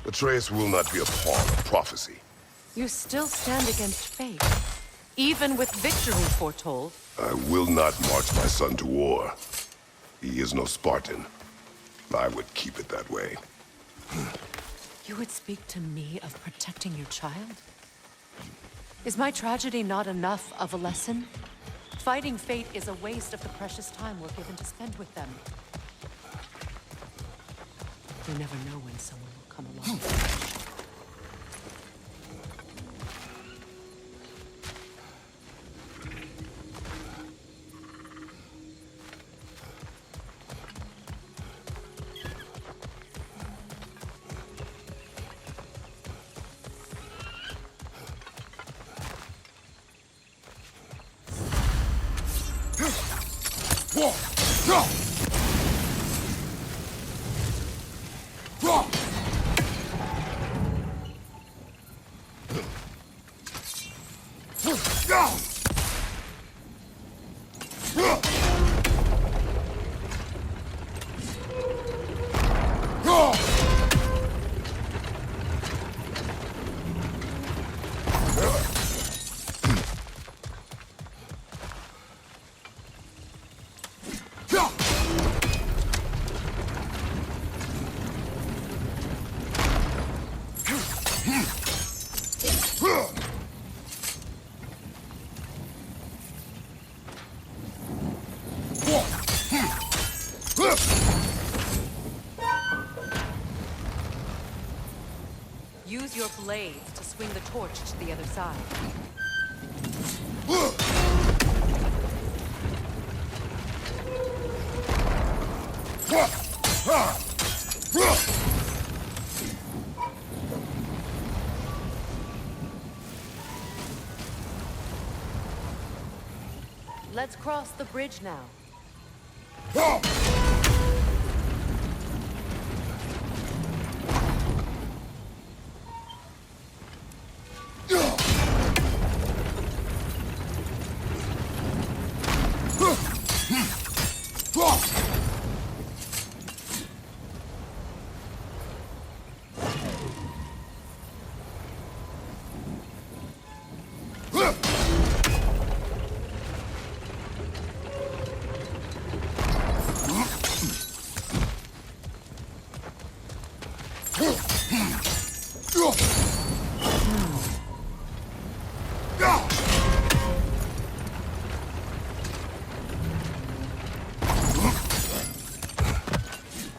Atreus will not be a pawn of prophecy. You still stand against fate, even with victory foretold. I will not march my son to war. He is no Spartan. I would keep it that way. You would speak to me of protecting your child? Is my tragedy not enough of a lesson? Fighting fate is a waste of the precious time we're given to spend with them. You never know when someone will come along. Use your blades to swing the torch to the other side. Let's cross the bridge now.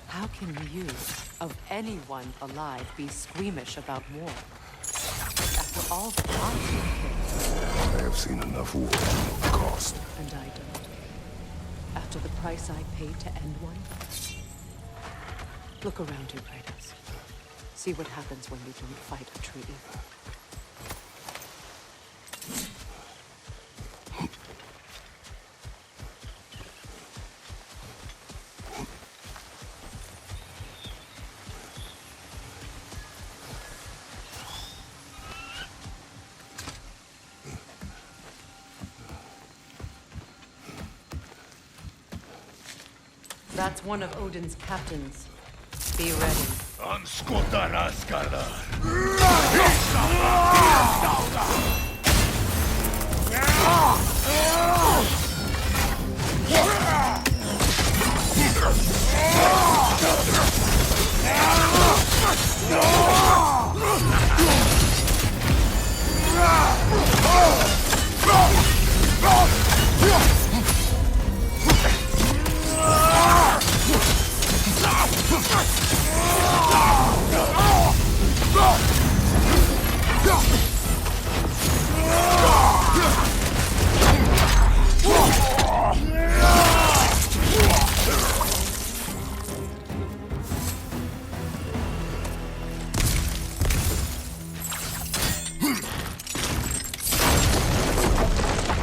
How can you, of anyone alive, be squeamish about war? After all the odds you've faced. I have seen enough war at the cost. And I don't. After the price I paid to end one? Look around you, Kratos. See what happens when you don't fight a true evil. That's one of Odin's captains. Be ready.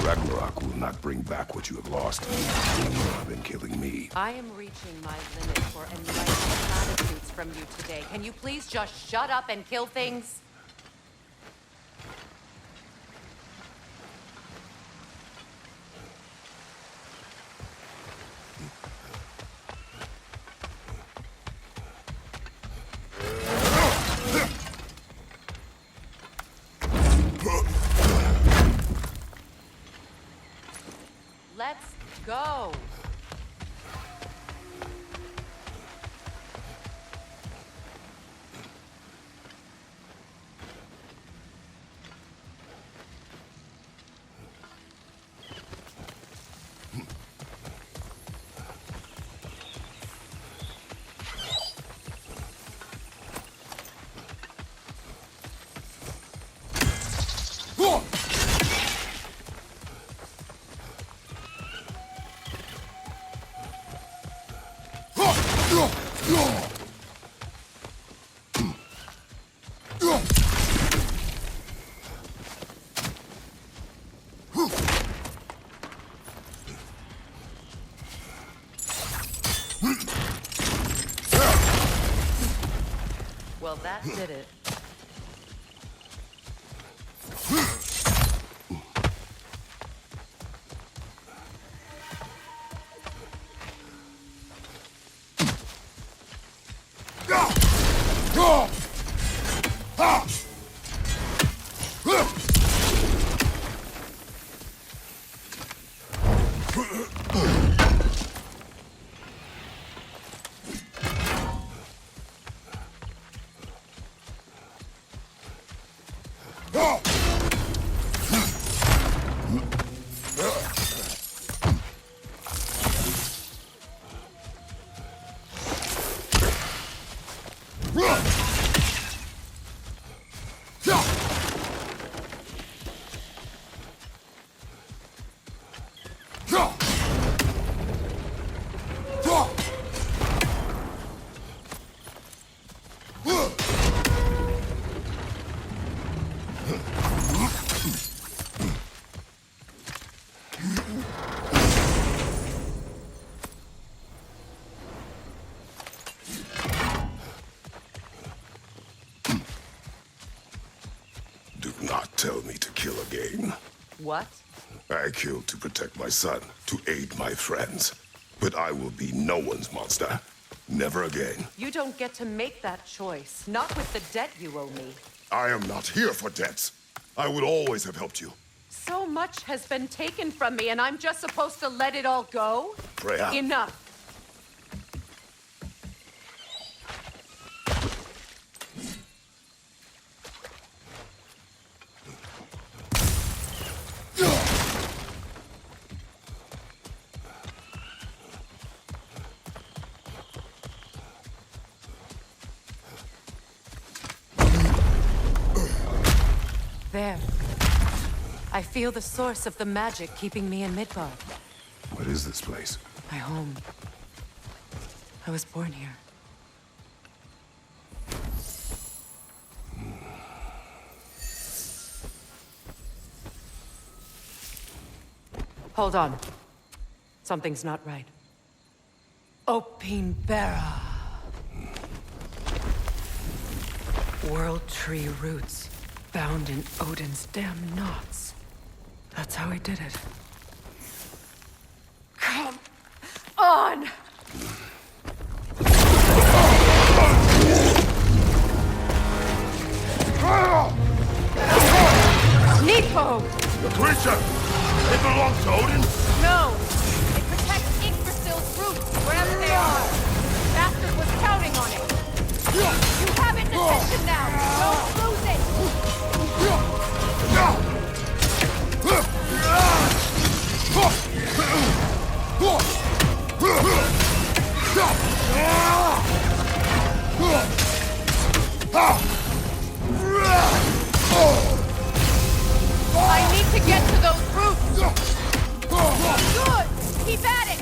Ragnarok will not bring back what you have lost. You have been killing me. I am reaching my limit for enlightened platitudes from you today. Can you please just shut up and kill things? Go! Well, that did it. Tell me to kill again. What? I killed to protect my son, to aid my friends. But I will be no one's monster. Never again. You don't get to make that choice. Not with the debt you owe me. I am not here for debts. I would always have helped you. So much has been taken from me, and I'm just supposed to let it all go? Freya. Enough. There. I feel the source of the magic keeping me in Midgard. What is this place? My home. I was born here. Hold on. Something's not right. Opinbera. World tree roots. Bound in Odin's damn knots. That's how he did it. Come on! Nepo! The creature! It belongs to Odin? No! It protects Yggdrasil's roots, wherever they are. The bastard was counting on it. You have its attention now! Don't lose it! I need to get to those roots! Good! Keep at it!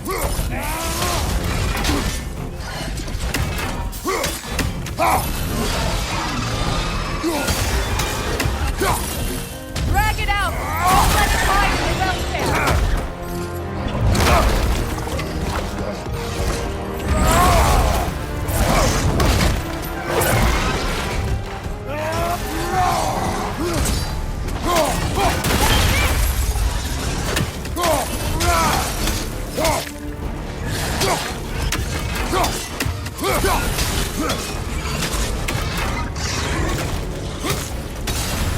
Drag it out! Don't let it hide in the welfare!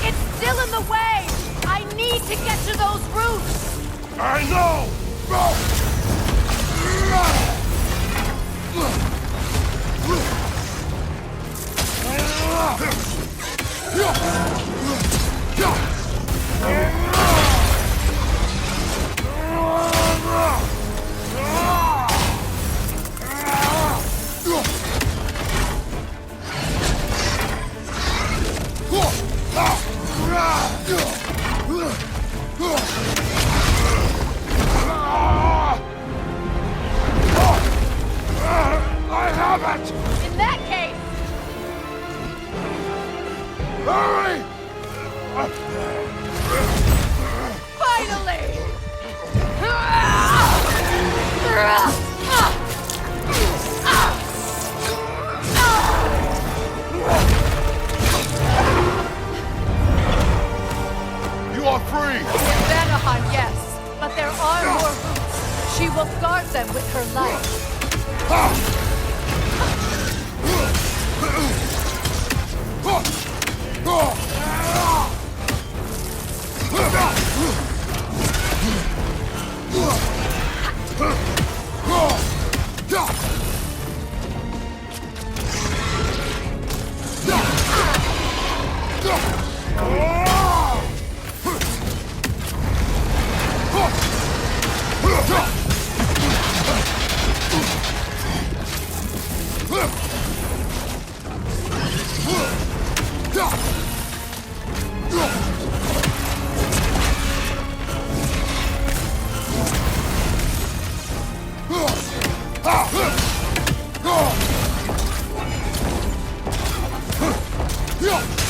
It's still in the way! I need to get to those roots! I know! I have it! In that case, Hurry! finally! You are free! In Vanaheim, yes, but there are more roots. She will guard them with her life.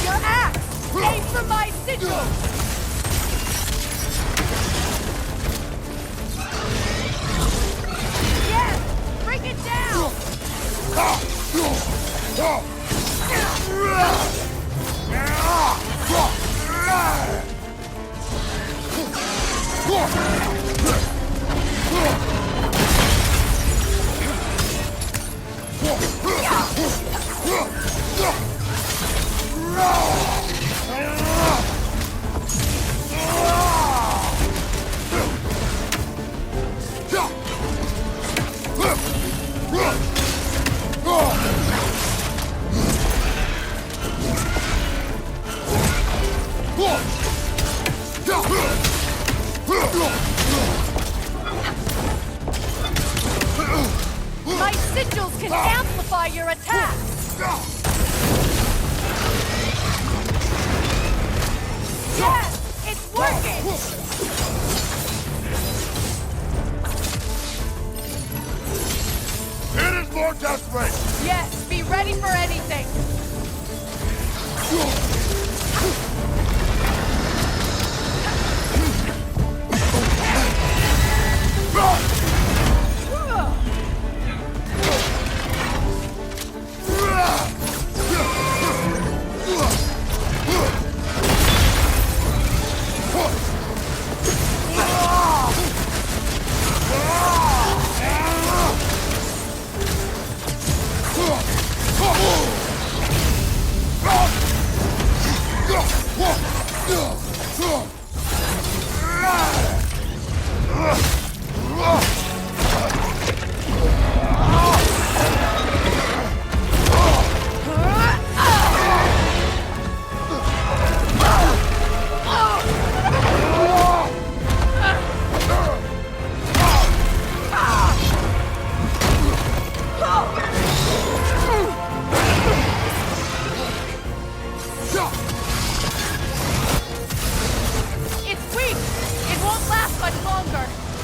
Your axe! Aim for my sigil! Yes! Bring it down! My sigils can amplify your attacks! Yes! It's working! It is more desperate! Yes, be ready for anything!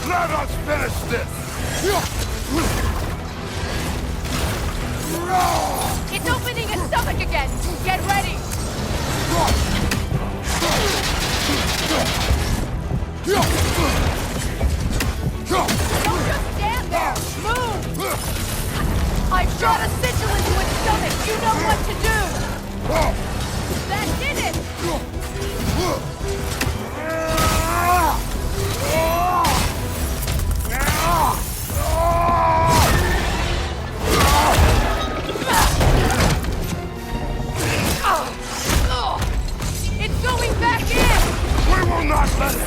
Let us finish this! It's opening its stomach again! Get ready! Don't just stand there! Move! I've shot a sigil into its stomach! You know what to do! That did it! It's going back in! We will not let it!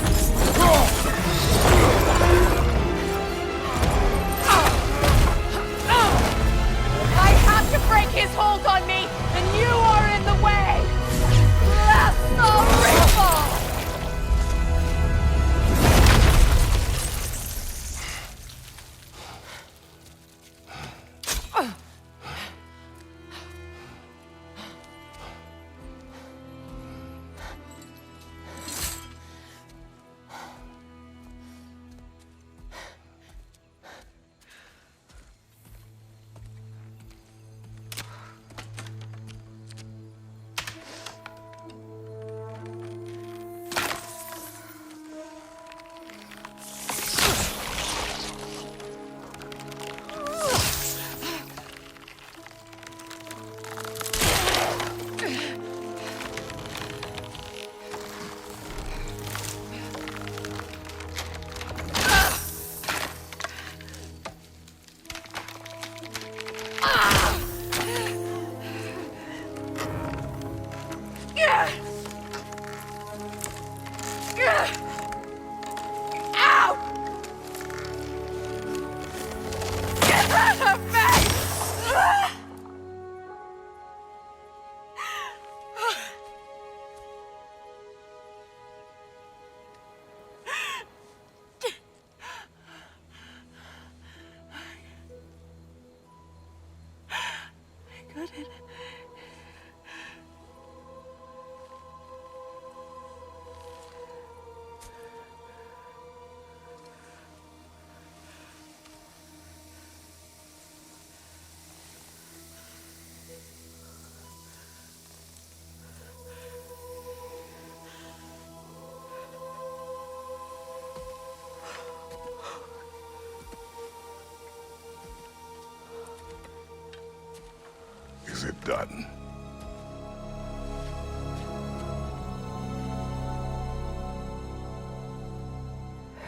done.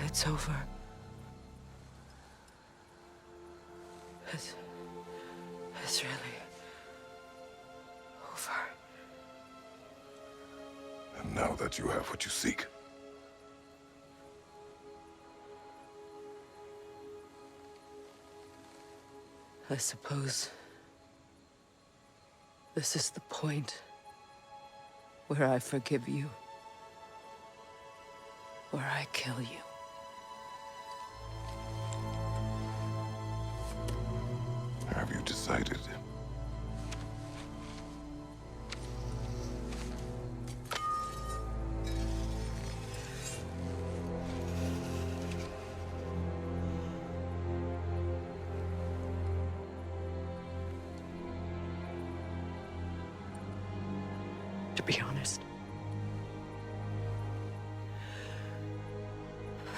It's over. It's really over. And now that you have what you seek, I suppose this is the point where I forgive you, where I kill you. have you decided? To be honest,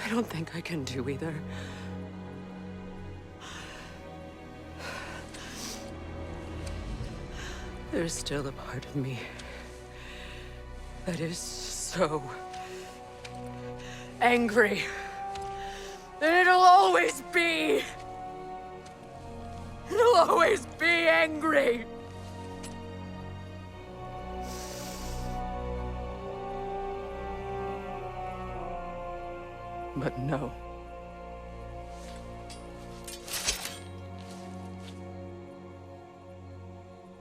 I don't think I can do either. There's still a part of me that is so angry. And it'll always be. It'll always be angry. But no.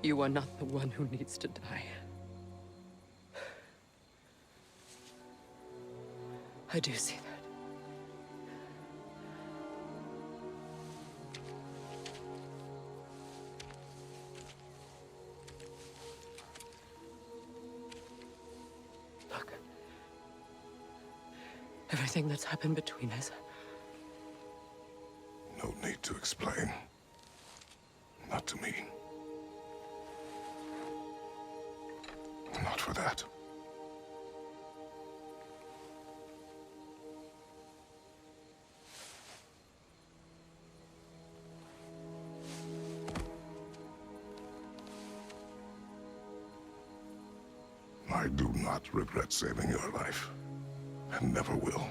You are not the one who needs to die. I do see that. Look. Everything that's happened between us. No need to explain. Not to me. Not for that. I do not regret saving your life, and never will.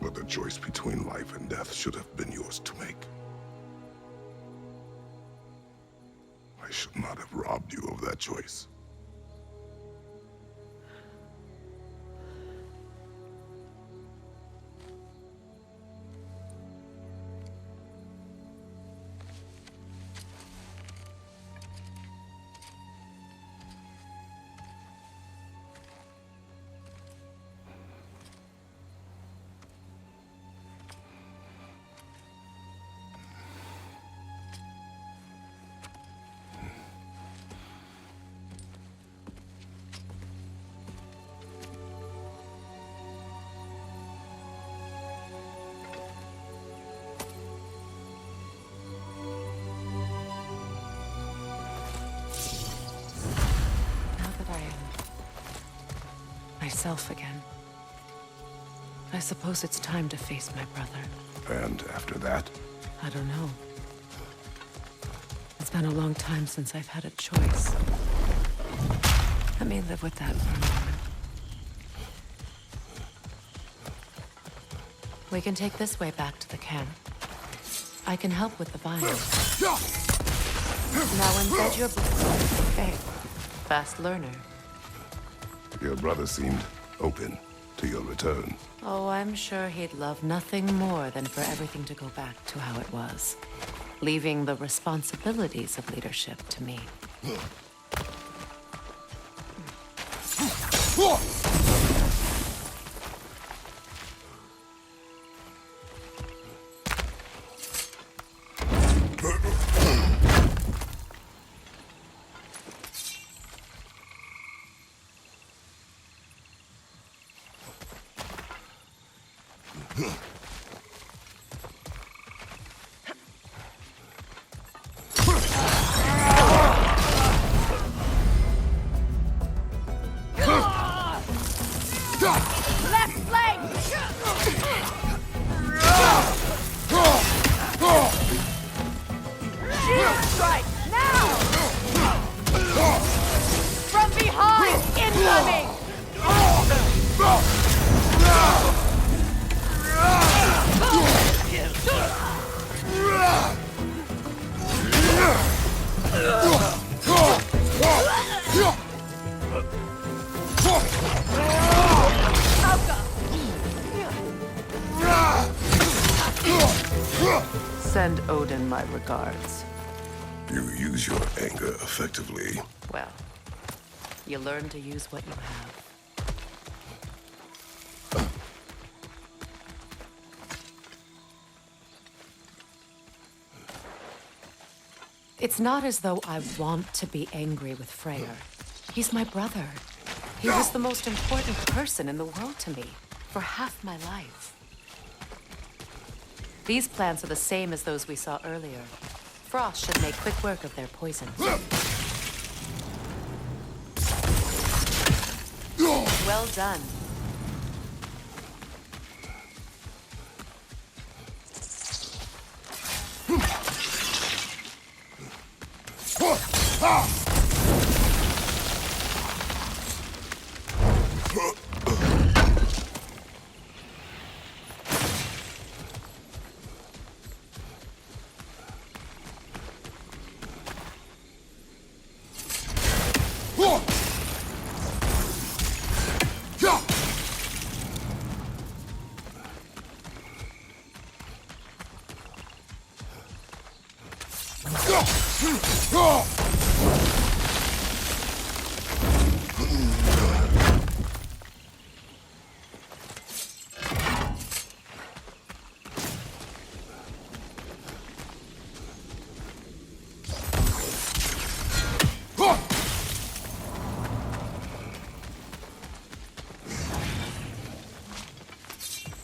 But the choice between life and death should have been yours to make. I should not have robbed you of that choice. Myself again. I suppose it's time to face my brother. And after that? I don't know. It's been a long time since I've had a choice. Let me live with that for a moment. We can take this way back to the camp. I can help with the vines. Now embed your boots. Okay. Fast learner. Your brother seemed open to your return. Oh, I'm sure he'd love nothing more than for everything to go back to how it was, leaving the responsibilities of leadership to me. Send my regards. You use your anger effectively. Well, you learn to use what you have. It's not as though I want to be angry with Freyr. He's my brother. He was the most important person in the world to me for half my life. These plants are the same as those we saw earlier. Frost should make quick work of their poison. Well done.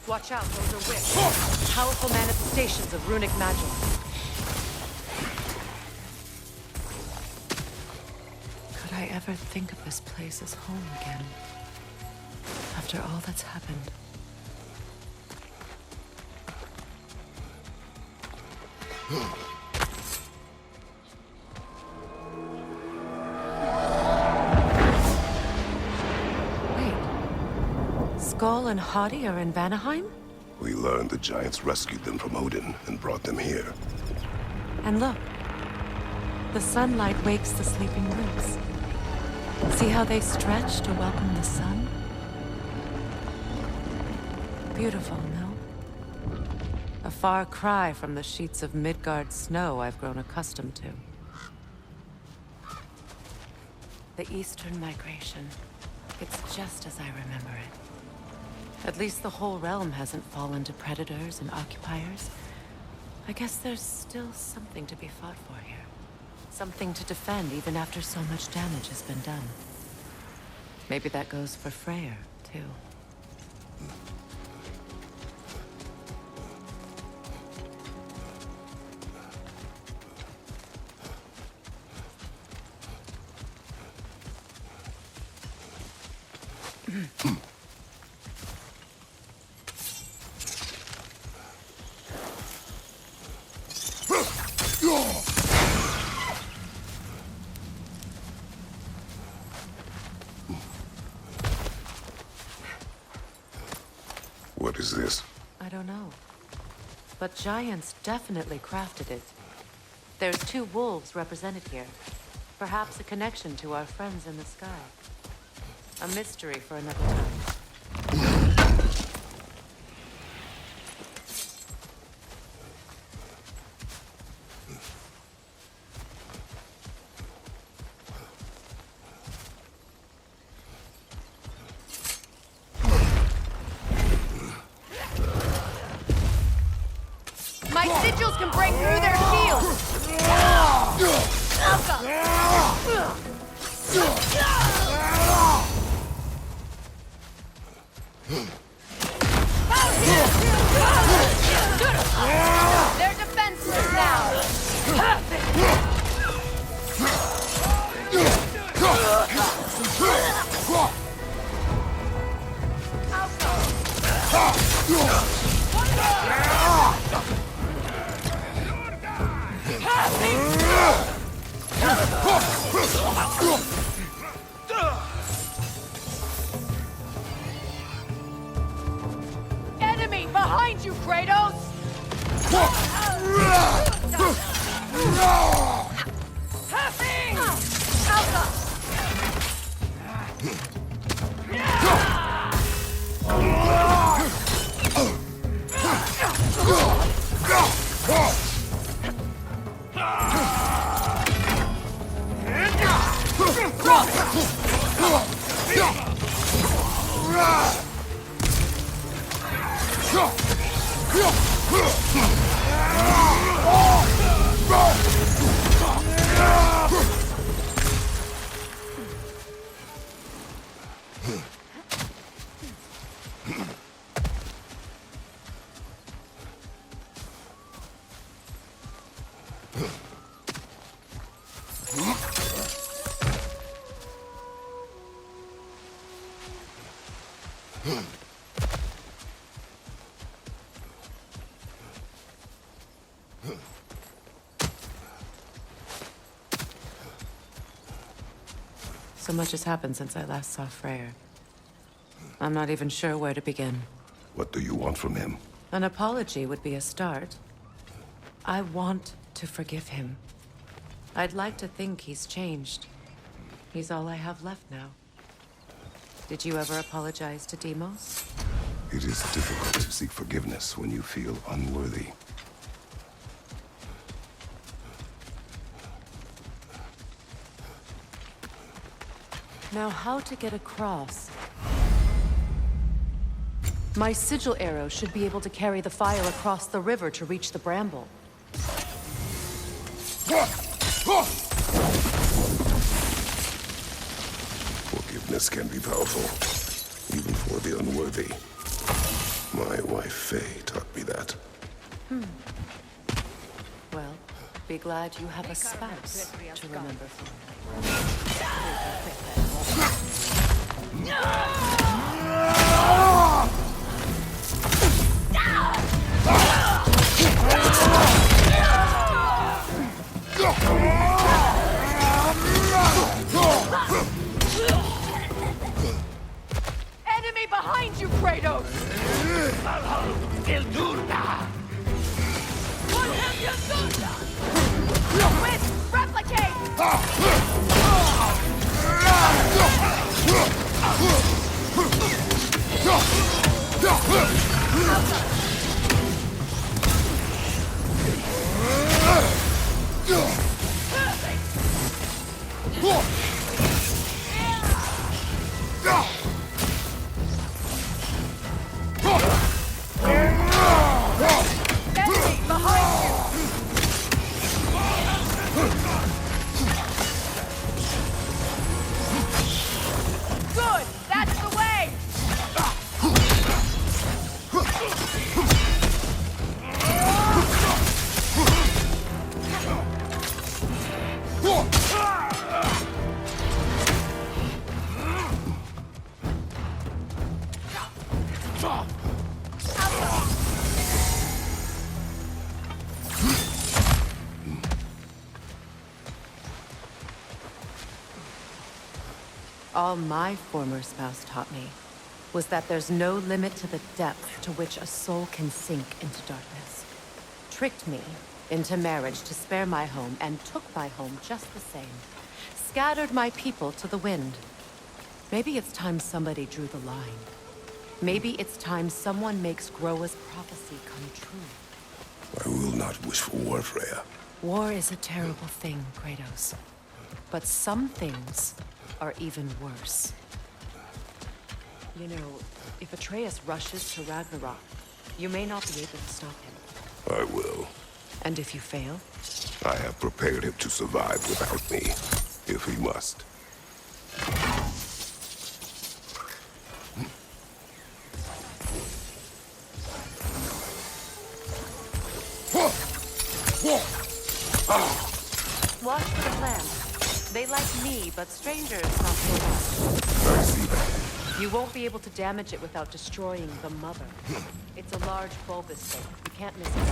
Watch out, those are whips. Powerful manifestations of runic magic. Could I ever think of this place as home again? After all that's happened. Skoll and Hati are in Vanaheim? We learned the giants rescued them from Odin and brought them here. And look, the sunlight wakes the sleeping roots. See how they stretch to welcome the sun? Beautiful, no? A far cry from the sheets of Midgard snow I've grown accustomed to. The Eastern migration. It's just as I remember it. At least the whole realm hasn't fallen to predators and occupiers. I guess there's still something to be fought for here. Something to defend even after so much damage has been done. Maybe that goes for Freyr, too. What is this? I don't know. But giants definitely crafted it. There's 2 wolves represented here. Perhaps a connection to our friends in the sky. A mystery for another time. My sigils can break through their shields! They're defenseless now! So much has happened since I last saw Freyr. I'm not even sure where to begin. What do you want from him? An apology would be a start. I want to forgive him. I'd like to think he's changed. He's all I have left now. Did you ever apologize to Deimos? It is difficult to seek forgiveness when you feel unworthy. Now, how to get across? My sigil arrow should be able to carry the fire across the river to reach the bramble. Forgiveness can be powerful, even for the unworthy. My wife Faye taught me that. Well, be glad you have a spouse to remember for. Enemy behind you, Kratos! Win! Replicate! Enemy behind you! Good! That's the way! All my former spouse taught me was that there's no limit to the depth to which a soul can sink into darkness. Tricked me into marriage to spare my home and took my home just the same. Scattered my people to the wind. Maybe it's time somebody drew the line. Maybe it's time someone makes Groa's prophecy come true. I will not wish for war, Freya. War is a terrible thing, Kratos. But some things are even worse. You know, if Atreus rushes to Ragnarok, you may not be able to stop him. I will. And if you fail? I have prepared him to survive without me, if he must. Watch for the plants. They like me, but strangers not so much. I see that. You won't be able to damage it without destroying the mother. It's a large bulbous thing. You can't miss it.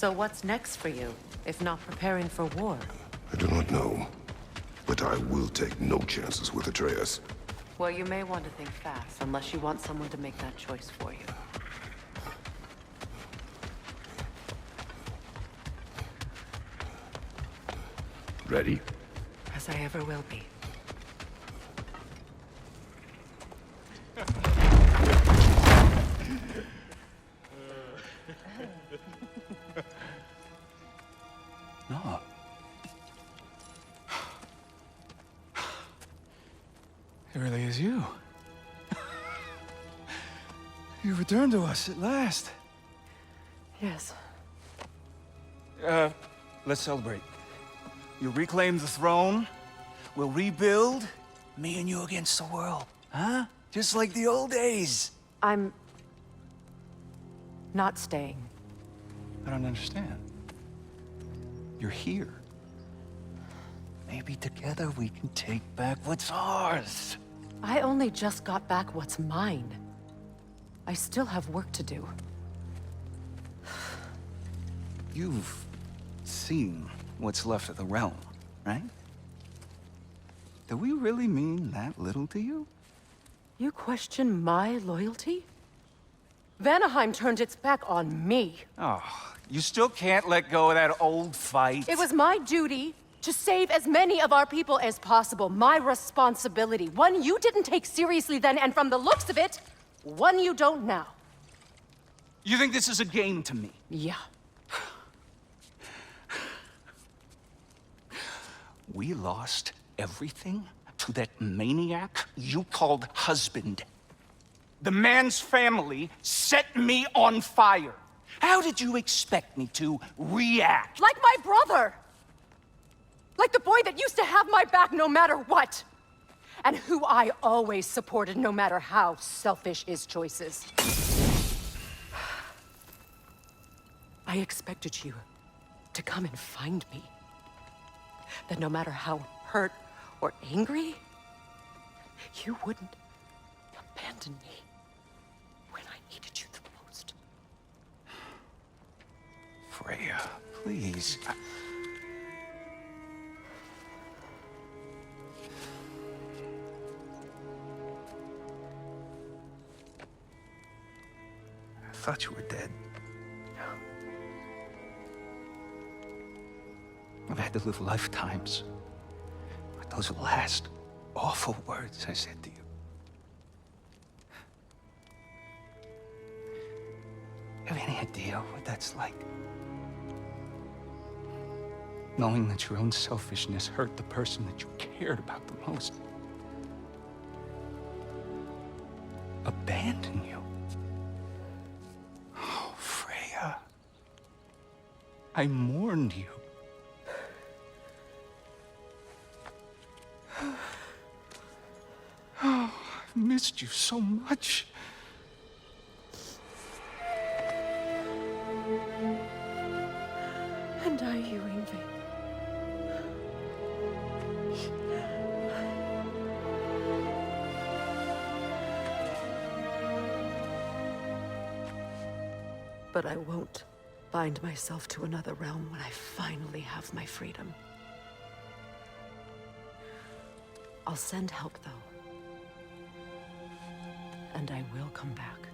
So what's next for you, if not preparing for war? I do not know, but I will take no chances with Atreus. Well, you may want to think fast, unless you want someone to make that choice for you. Ready? As I ever will be. No. It really is you. You returned to us at last. Yes. Let's celebrate. You reclaim the throne. We'll rebuild. Me and you against the world. Huh? Just like the old days. I'm... not staying. I don't understand. You're here. Maybe together we can take back what's ours. I only just got back what's mine. I still have work to do. You've seen what's left of the realm, right? Do we really mean that little to you? You question my loyalty? Vanaheim turned its back on me. Oh, you still can't let go of that old fight? It was my duty to save as many of our people as possible. My responsibility. One you didn't take seriously then, and from the looks of it, one you don't now. You think this is a game to me? Yeah. We lost everything to that maniac you called husband. The man's family set me on fire. How did you expect me to react? Like my brother! Like the boy that used to have my back no matter what! And who I always supported no matter how selfish his choices. I expected you to come and find me. That no matter how hurt or angry, you wouldn't abandon me when I needed you the most. Freya, please. I thought you were dead. I've had to live lifetimes with those last awful words I said to you. Have any idea what that's like? Knowing that your own selfishness hurt the person that you cared about the most. Abandon you. Oh, Freya. I mourned you. Oh, I've missed you so much. And I, you, Ingvi. But I won't bind myself to another realm when I finally have my freedom. I'll send help, though. And I will come back.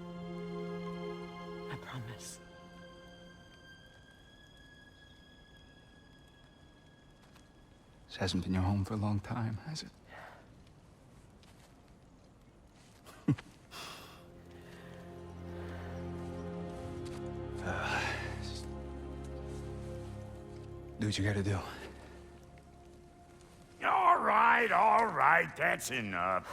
I promise. This hasn't been your home for a long time, has it? Do what you gotta do. All right, that's enough.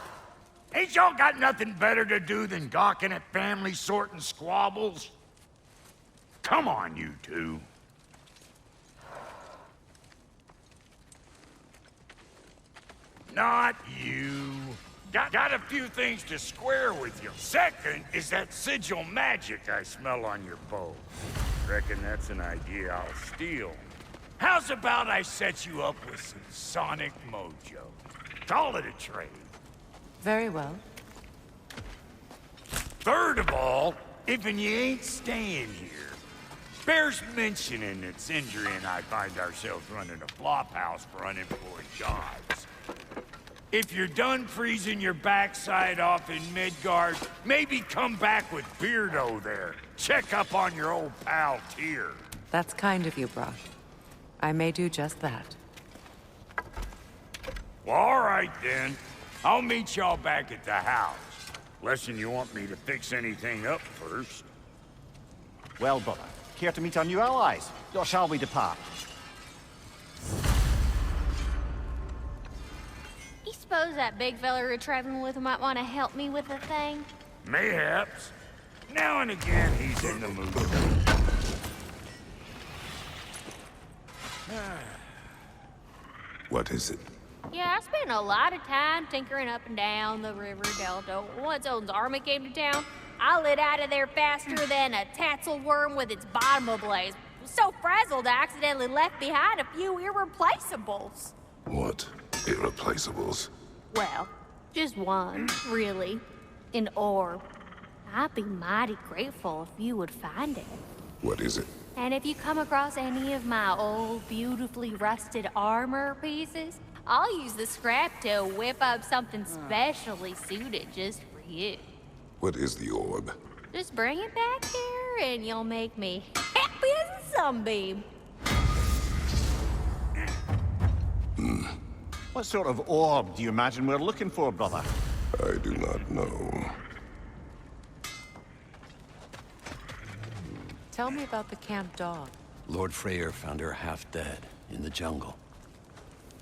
Ain't y'all got nothing better to do than gawking at family sorting squabbles? Come on, you two. Not you. Got a few things to square with you. Second is that sigil magic I smell on your bow. Reckon that's an idea I'll steal. How's about I set you up with some sonic mojo? Call it a trade. Very well. Third of all, if you ain't staying here, Bears mentioning that Sindri and I find ourselves running a flop house for unemployed gods. If you're done freezing your backside off in Midgard, maybe come back with Beardo there. Check up on your old pal Tyr. That's kind of you, Brock. I may do just that. Well, all right then. I'll meet y'all back at the house. Lesson you want me to fix anything up first. Well, brother, care to meet our new allies? Or shall we depart? You suppose that big fella you're traveling with might want to help me with a thing? Mayhaps. Now and again, he's in the mood. What is it? Yeah, I spent a lot of time tinkering up and down the river delta. Once Odin's army came to town, I lit out of there faster than a tassel worm with its bottom ablaze. So frazzled, I accidentally left behind a few irreplaceables. What? Irreplaceables? Well, just one, really. An orb. I'd be mighty grateful if you would find it. What is it? And if you come across any of my old, beautifully rusted armor pieces, I'll use the scrap to whip up something specially suited just for you. What is the orb? Just bring it back here and you'll make me happy as a sunbeam. What sort of orb do you imagine we're looking for, brother? I do not know. Tell me about the camp dog. Lord Freyr found her half dead in the jungle.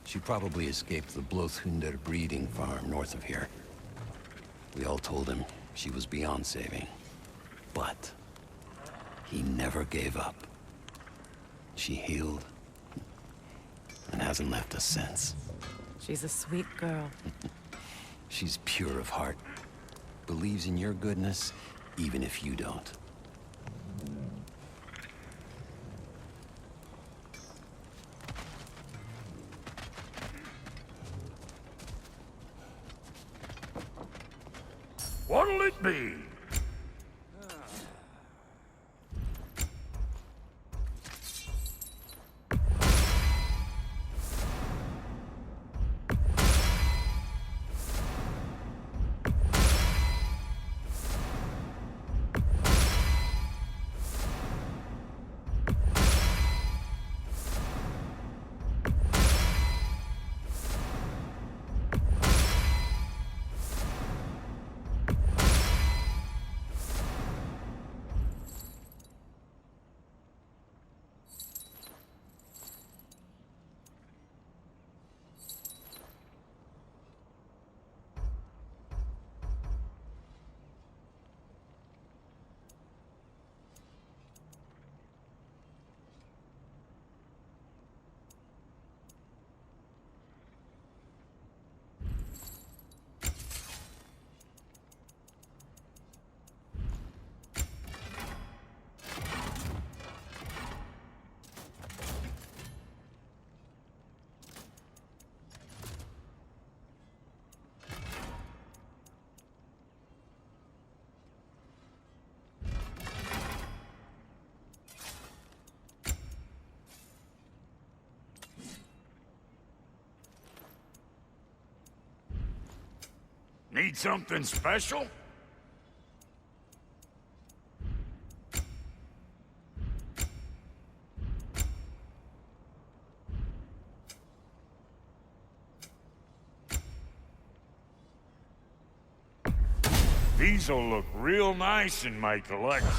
She probably escaped the Blothunder breeding farm north of here. We all told him she was beyond saving. But he never gave up. She healed and hasn't left us since. She's a sweet girl. She's pure of heart. Believes in your goodness, even if you don't. What'll it be? Need something special? These'll look real nice in my collection.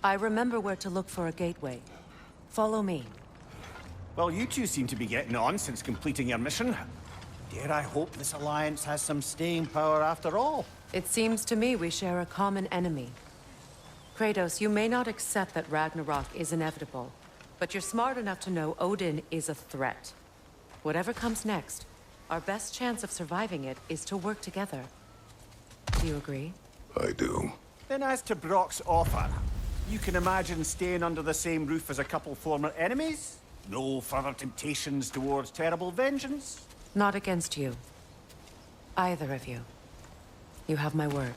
I remember where to look for a gateway. Follow me. Well, you two seem to be getting on since completing your mission. Dare I hope this alliance has some staying power after all? It seems to me we share a common enemy. Kratos, you may not accept that Ragnarok is inevitable, but you're smart enough to know Odin is a threat. Whatever comes next, our best chance of surviving it is to work together. Do you agree? I do. Then as to Brock's offer, you can imagine staying under the same roof as a couple former enemies? No further temptations towards terrible vengeance? Not against you. Either of you. You have my word.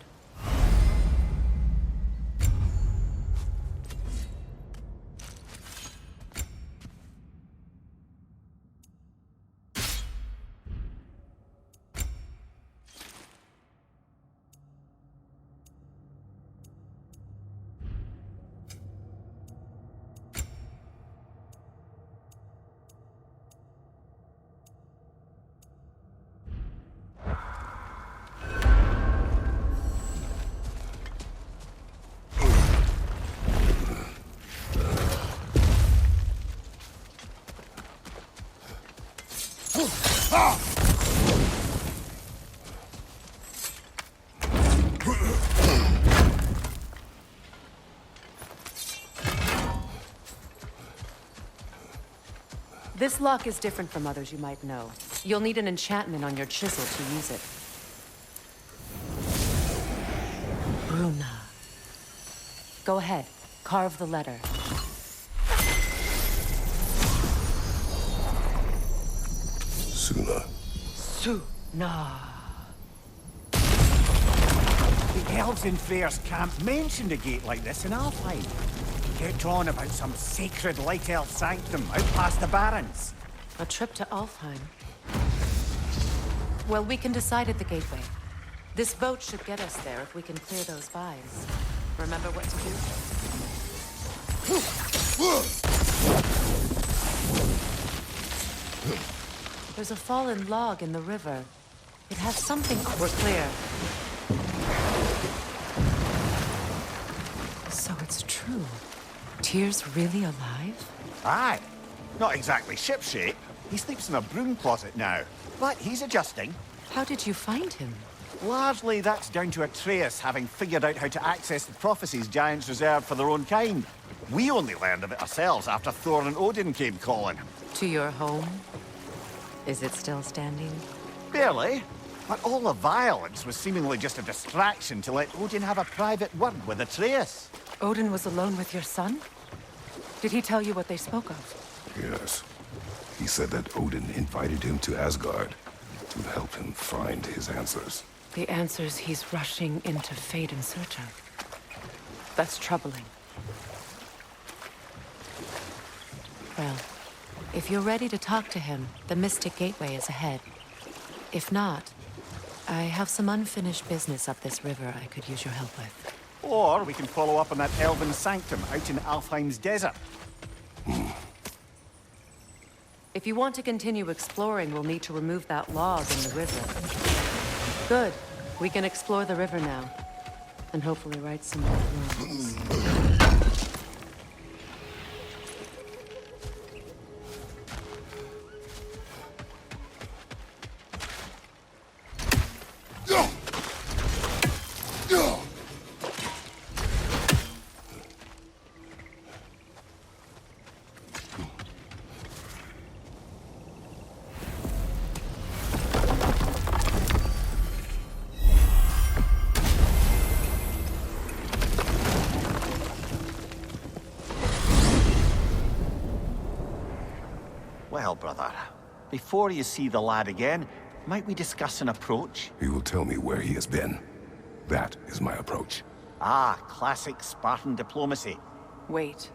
This lock is different from others you might know. You'll need an enchantment on your chisel to use it. Bruna. Go ahead. Carve the letter. Suna. Suna. The elves in Freyr's camp mentioned a gate like this in Alfheim. Get on about some sacred light elf sanctum out past the Barrens. A trip to Alfheim. Well, we can decide at the gateway. This boat should get us there if we can clear those vines. Remember what to do? There's a fallen log in the river. It has something... We're clear. So it's true. Tyr's really alive? Aye. Not exactly shipshape. He sleeps in a broom closet now. But he's adjusting. How did you find him? Largely that's down to Atreus having figured out how to access the prophecies giants reserved for their own kind. We only learned of it ourselves after Thor and Odin came calling. To your home? Is it still standing? Barely. But all the violence was seemingly just a distraction to let Odin have a private word with Atreus. Odin was alone with your son? Did he tell you what they spoke of? Yes. He said that Odin invited him to Asgard to help him find his answers. The answers he's rushing into fate in search of. That's troubling. Well, if you're ready to talk to him, the Mystic Gateway is ahead. If not, I have some unfinished business up this river I could use your help with. Or we can follow up on that elven sanctum out in Alfheim's desert. If you want to continue exploring, we'll need to remove that log in the river. Good. We can explore the river now. And hopefully write some more runes. Well, brother, before you see the lad again, might we discuss an approach? He will tell me where he has been. That is my approach. Ah, classic Spartan diplomacy. Wait.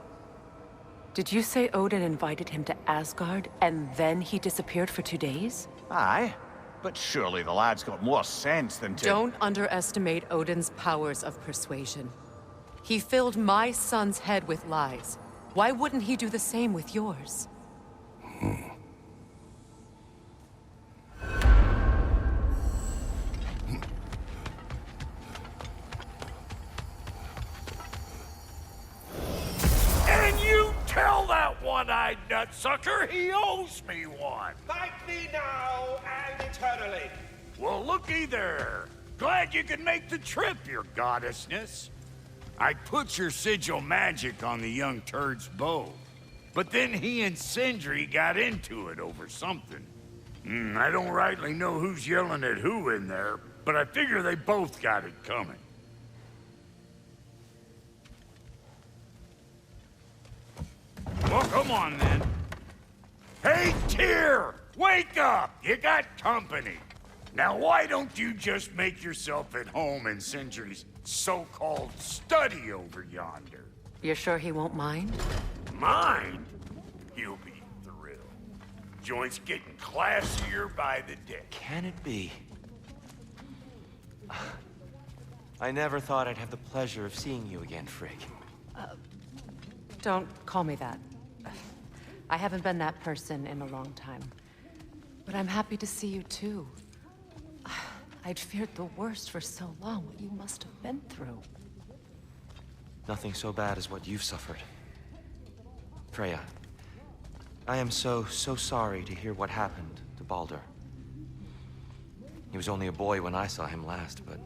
Did you say Odin invited him to Asgard, and then he disappeared for 2 days? Aye, but surely the lad's got more sense than to... Don't underestimate Odin's powers of persuasion. He filled my son's head with lies. Why wouldn't he do the same with yours? one-eyed nutsucker. He owes me one. Thank me now and eternally. Well, looky there. Glad you could make the trip, your goddessness. I put your sigil magic on the young turd's bow. But then he and Sindri got into it over something. I don't rightly know who's yelling at who in there, but I figure they both got it coming. Well, come on then. Hey, Tyr! Wake up! You got company. Now, why don't you just make yourself at home in Sindri's so-called study over yonder? You're sure he won't mind? Mind? You'll be thrilled. Joint's getting classier by the day. Can it be? I never thought I'd have the pleasure of seeing you again, Frigg. Don't call me that. I haven't been that person in a long time. But I'm happy to see you too. I'd feared the worst for so long, what you must have been through. Nothing so bad as what you've suffered. Freya, I am so sorry to hear what happened to Baldur. He was only a boy when I saw him last, but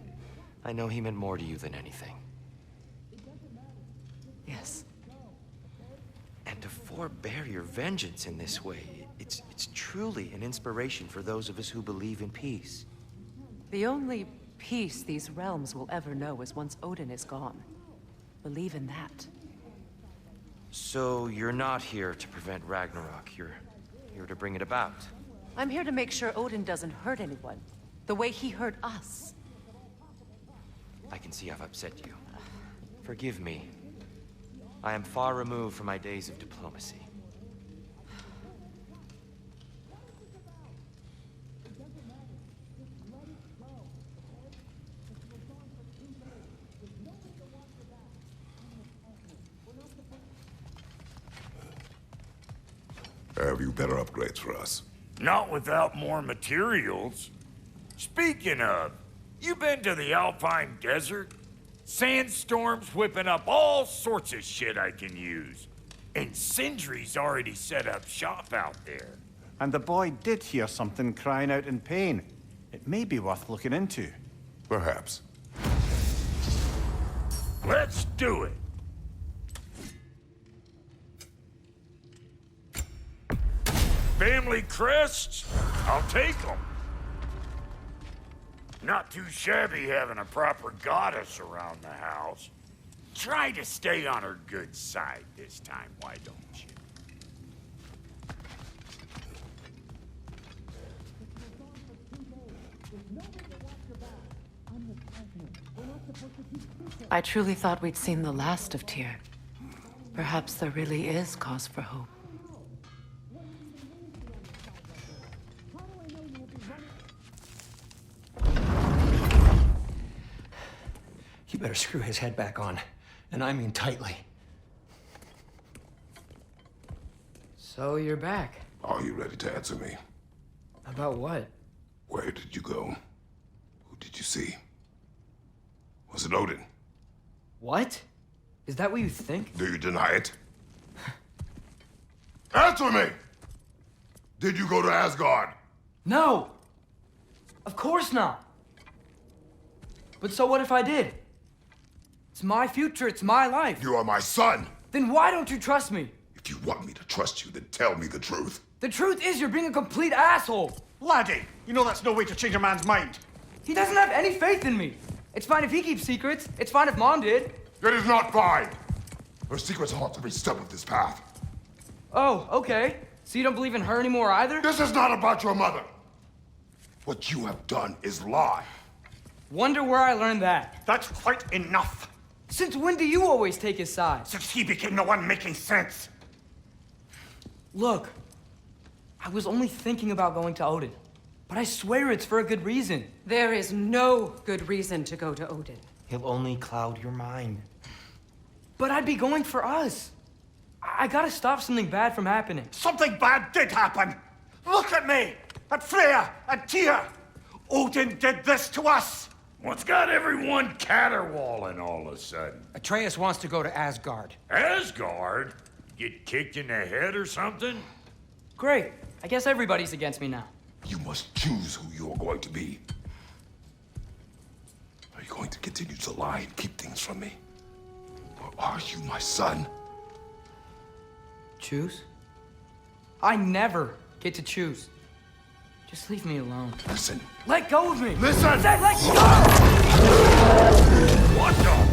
I know he meant more to you than anything. Yes. And to forbear your vengeance in this way, it's truly an inspiration for those of us who believe in peace. The only peace these realms will ever know is once Odin is gone. Believe in that. So you're not here to prevent Ragnarok, you're here to bring it about. I'm here to make sure Odin doesn't hurt anyone, the way he hurt us. I can see I've upset you. Forgive me. I am far removed from my days of diplomacy. Have you better upgrades for us? Not without more materials. Speaking of, you been to the Alpine Desert? Sandstorms whipping up all sorts of shit I can use. And Sindri's already set up shop out there. And the boy did hear something crying out in pain. It may be worth looking into. Perhaps. Let's do it. Family crests? I'll take them. Not too shabby having a proper goddess around the house. Try to stay on her good side this time, why don't you? I truly thought we'd seen the last of Tyr. Perhaps there really is cause for hope. You better screw his head back on, and I mean tightly. So you're back. Are you ready to answer me? About what? Where did you go? Who did you see? Was it Odin? What? Is that what you think? Do you deny it? Answer me! Did you go to Asgard? No! Of course not! But so what if I did? It's my future, it's my life. You are my son! Then why don't you trust me? If you want me to trust you, then tell me the truth. The truth is you're being a complete asshole! Laddie, you know that's no way to change a man's mind. He doesn't have any faith in me. It's fine if he keeps secrets. It's fine if Mom did. It is not fine! Her secrets haunt every step of this path. Oh, okay. So you don't believe in her anymore either? This is not about your mother! What you have done is lie. Wonder where I learned that. That's quite enough. Since when do you always take his side? Since he became the one making sense. Look, I was only thinking about going to Odin. But I swear it's for a good reason. There is no good reason to go to Odin. He'll only cloud your mind. But I'd be going for us. I gotta stop something bad from happening. Something bad did happen. Look at me, at Freya, at Tyr. Odin did this to us. What's got everyone caterwauling all of a sudden? Atreus wants to go to Asgard. Asgard? Get kicked in the head or something? Great. I guess everybody's against me now. You must choose who you're going to be. Are you going to continue to lie and keep things from me? Or are you my son? Choose? I never get to choose. Just leave me alone. Listen. Let go of me! Listen! I said let go! What the